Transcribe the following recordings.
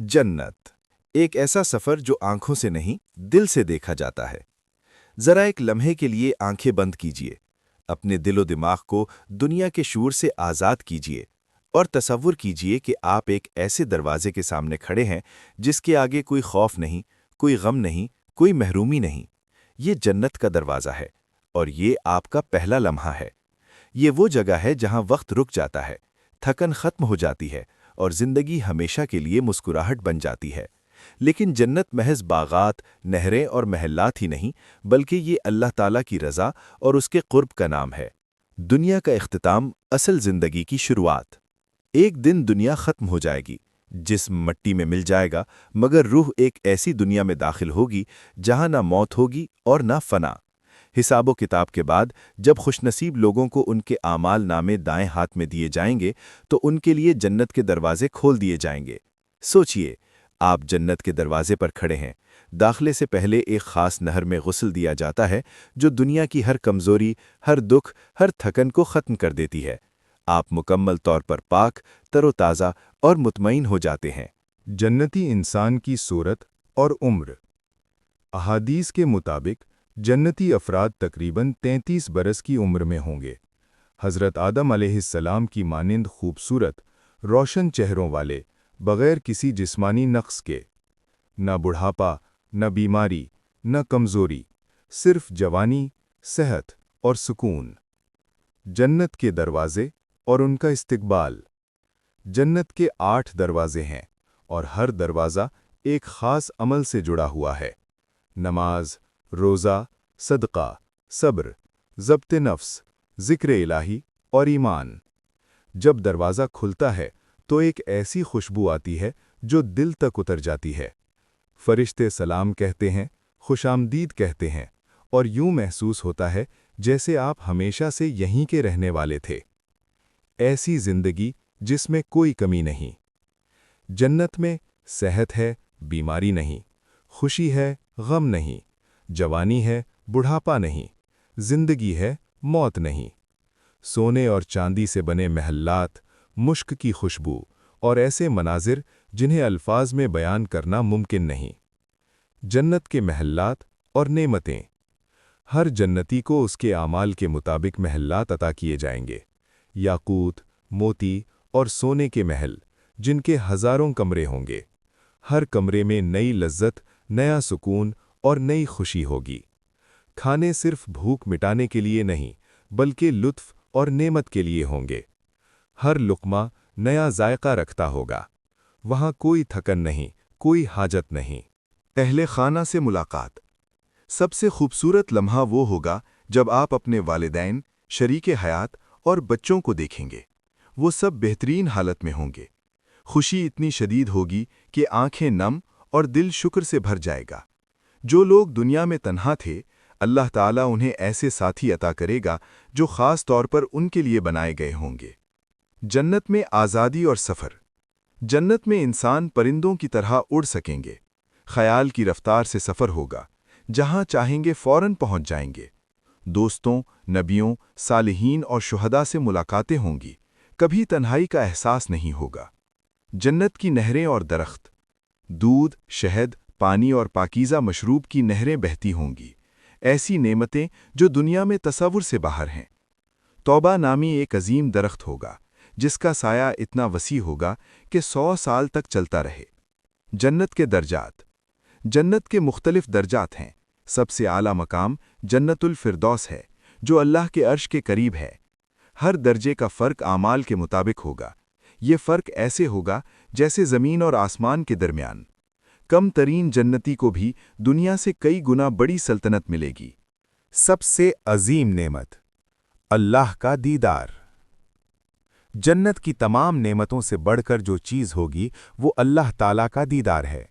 جنت ایک ایسا سفر جو آنکھوں سے نہیں دل سے دیکھا جاتا ہے۔ ذرا ایک لمحے کے لیے آنکھیں بند کیجیے، اپنے دل و دماغ کو دنیا کے شور سے آزاد کیجیے اور تصور کیجیے کہ آپ ایک ایسے دروازے کے سامنے کھڑے ہیں جس کے آگے کوئی خوف نہیں، کوئی غم نہیں، کوئی محرومی نہیں۔ یہ جنت کا دروازہ ہے اور یہ آپ کا پہلا لمحہ ہے۔ یہ وہ جگہ ہے جہاں وقت رک جاتا ہے، تھکن ختم ہو جاتی ہے اور زندگی ہمیشہ کے لیے مسکراہٹ بن جاتی ہے۔ لیکن جنت محض باغات، نہریں اور محلات ہی نہیں، بلکہ یہ اللہ تعالیٰ کی رضا اور اس کے قرب کا نام ہے۔ دنیا کا اختتام، اصل زندگی کی شروعات۔ ایک دن دنیا ختم ہو جائے گی، جسم مٹی میں مل جائے گا، مگر روح ایک ایسی دنیا میں داخل ہوگی جہاں نہ موت ہوگی اور نہ فنا۔ حساب و کتاب کے بعد جب خوش نصیب لوگوں کو ان کے اعمال نامے دائیں ہاتھ میں دیے جائیں گے تو ان کے لیے جنت کے دروازے کھول دیے جائیں گے۔ سوچئے، آپ جنت کے دروازے پر کھڑے ہیں۔ داخلے سے پہلے ایک خاص نہر میں غسل دیا جاتا ہے جو دنیا کی ہر کمزوری، ہر دکھ، ہر تھکن کو ختم کر دیتی ہے۔ آپ مکمل طور پر پاک، تر و تازہ اور مطمئن ہو جاتے ہیں۔ جنتی انسان کی صورت اور عمر۔ احادیث کے مطابق جنتی افراد تقریباً 33 برس کی عمر میں ہوں گے۔ حضرت آدم علیہ السلام کی مانند خوبصورت، روشن چہروں والے، بغیر کسی جسمانی نقص کے۔ نہ بڑھاپا، نہ بیماری، نہ کمزوری، صرف جوانی، صحت اور سکون۔ جنت کے دروازے اور ان کا استقبال۔ جنت کے 8 دروازے ہیں اور ہر دروازہ ایک خاص عمل سے جڑا ہوا ہے۔ نماز، روزہ، صدقہ، صبر، ضبط نفس، ذکر الہی اور ایمان۔ جب دروازہ کھلتا ہے تو ایک ایسی خوشبو آتی ہے جو دل تک اتر جاتی ہے۔ فرشتے سلام کہتے ہیں، خوش آمدید کہتے ہیں، اور یوں محسوس ہوتا ہے جیسے آپ ہمیشہ سے یہیں کے رہنے والے تھے۔ ایسی زندگی جس میں کوئی کمی نہیں۔ جنت میں صحت ہے، بیماری نہیں، خوشی ہے، غم نہیں، جوانی ہے، بڑھاپا نہیں، زندگی ہے، موت نہیں۔ سونے اور چاندی سے بنے محلات، مشک کی خوشبو اور ایسے مناظر جنہیں الفاظ میں بیان کرنا ممکن نہیں۔ جنت کے محلات اور نعمتیں۔ ہر جنتی کو اس کے اعمال کے مطابق محلات عطا کیے جائیں گے۔ یاقوت، موتی اور سونے کے محل، جن کے ہزاروں کمرے ہوں گے۔ ہر کمرے میں نئی لذت، نیا سکون اور نئی خوشی ہوگی۔ کھانے صرف بھوک مٹانے کے لیے نہیں، بلکہ لطف اور نعمت کے لیے ہوں گے۔ ہر لقمہ نیا ذائقہ رکھتا ہوگا۔ وہاں کوئی تھکن نہیں، کوئی حاجت نہیں۔ اہل خانہ سے ملاقات۔ سب سے خوبصورت لمحہ وہ ہوگا جب آپ اپنے والدین، شریک حیات اور بچوں کو دیکھیں گے۔ وہ سب بہترین حالت میں ہوں گے۔ خوشی اتنی شدید ہوگی کہ آنکھیں نم اور دل شکر سے بھر جائے گا۔ جو لوگ دنیا میں تنہا تھے، اللہ تعالیٰ انہیں ایسے ساتھی عطا کرے گا جو خاص طور پر ان کے لیے بنائے گئے ہوں گے۔ جنت میں آزادی اور سفر۔ جنت میں انسان پرندوں کی طرح اڑ سکیں گے۔ خیال کی رفتار سے سفر ہوگا، جہاں چاہیں گے فوراً پہنچ جائیں گے۔ دوستوں، نبیوں، صالحین اور شہداء سے ملاقاتیں ہوں گی، کبھی تنہائی کا احساس نہیں ہوگا۔ جنت کی نہریں اور درخت۔ دودھ، شہد، پانی اور پاکیزہ مشروب کی نہریں بہتی ہوں گی، ایسی نعمتیں جو دنیا میں تصور سے باہر ہیں۔ توبہ نامی ایک عظیم درخت ہوگا، جس کا سایہ اتنا وسیع ہوگا کہ 100 سال تک چلتا رہے۔ جنت کے درجات۔ جنت کے مختلف درجات ہیں۔ سب سے اعلیٰ مقام جنت الفردوس ہے، جو اللہ کے عرش کے قریب ہے۔ ہر درجے کا فرق اعمال کے مطابق ہوگا۔ یہ فرق ایسے ہوگا جیسے زمین اور آسمان کے درمیان۔ کم ترین جنتی کو بھی دنیا سے کئی گنا بڑی سلطنت ملے گی۔ سب سے عظیم نعمت، اللہ کا دیدار۔ جنت کی تمام نعمتوں سے بڑھ کر جو چیز ہوگی وہ اللہ تعالیٰ کا دیدار ہے۔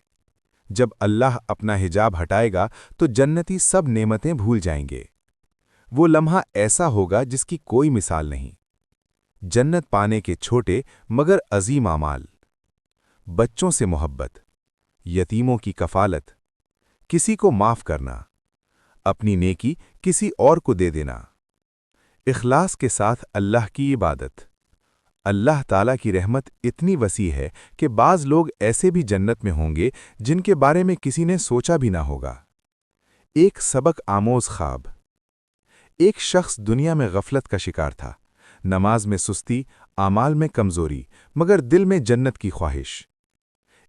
جب اللہ اپنا حجاب ہٹائے گا تو جنتی سب نعمتیں بھول جائیں گے۔ وہ لمحہ ایسا ہوگا جس کی کوئی مثال نہیں۔ جنت پانے کے چھوٹے مگر عظیم اعمال۔ بچوں سے محبت، یتیموں کی کفالت، کسی کو معاف کرنا، اپنی نیکی کسی اور کو دے دینا، اخلاص کے ساتھ اللہ کی عبادت، اللہ تعالیٰ کی رحمت اتنی وسیع ہے کہ بعض لوگ ایسے بھی جنت میں ہوں گے جن کے بارے میں کسی نے سوچا بھی نہ ہوگا۔ ایک سبق آموز خواب۔ ایک شخص دنیا میں غفلت کا شکار تھا، نماز میں سستی، اعمال میں کمزوری، مگر دل میں جنت کی خواہش۔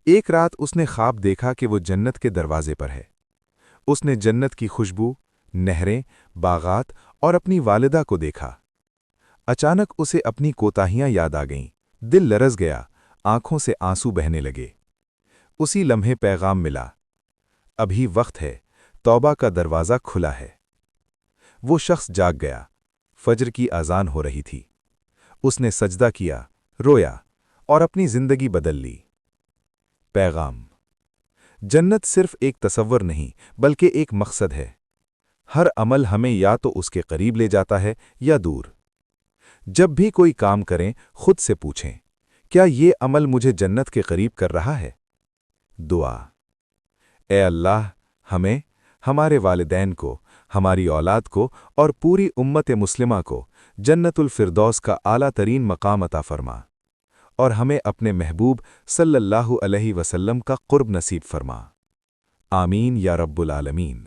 ایک رات اس نے خواب دیکھا کہ وہ جنت کے دروازے پر ہے۔ اس نے جنت کی خوشبو، نہریں، باغات اور اپنی والدہ کو دیکھا۔ اچانک اسے اپنی کوتاہیاں یاد آ گئیں، دل لرز گیا، آنکھوں سے آنسو بہنے لگے۔ اسی لمحے پیغام ملا، ابھی وقت ہے، توبہ کا دروازہ کھلا ہے۔ وہ شخص جاگ گیا، فجر کی اذان ہو رہی تھی۔ اس نے سجدہ کیا، رویا اور اپنی زندگی بدل لی۔ پیغام: جنت صرف ایک تصور نہیں بلکہ ایک مقصد ہے۔ ہر عمل ہمیں یا تو اس کے قریب لے جاتا ہے یا دور۔ جب بھی کوئی کام کریں خود سے پوچھیں، کیا یہ عمل مجھے جنت کے قریب کر رہا ہے؟ دعا: اے اللہ، ہمیں، ہمارے والدین کو، ہماری اولاد کو اور پوری امت مسلمہ کو جنت الفردوس کا اعلیٰ ترین مقام عطا فرما، اور ہمیں اپنے محبوب صلی اللہ علیہ وسلم کا قرب نصیب فرما۔ آمین یا رب العالمین۔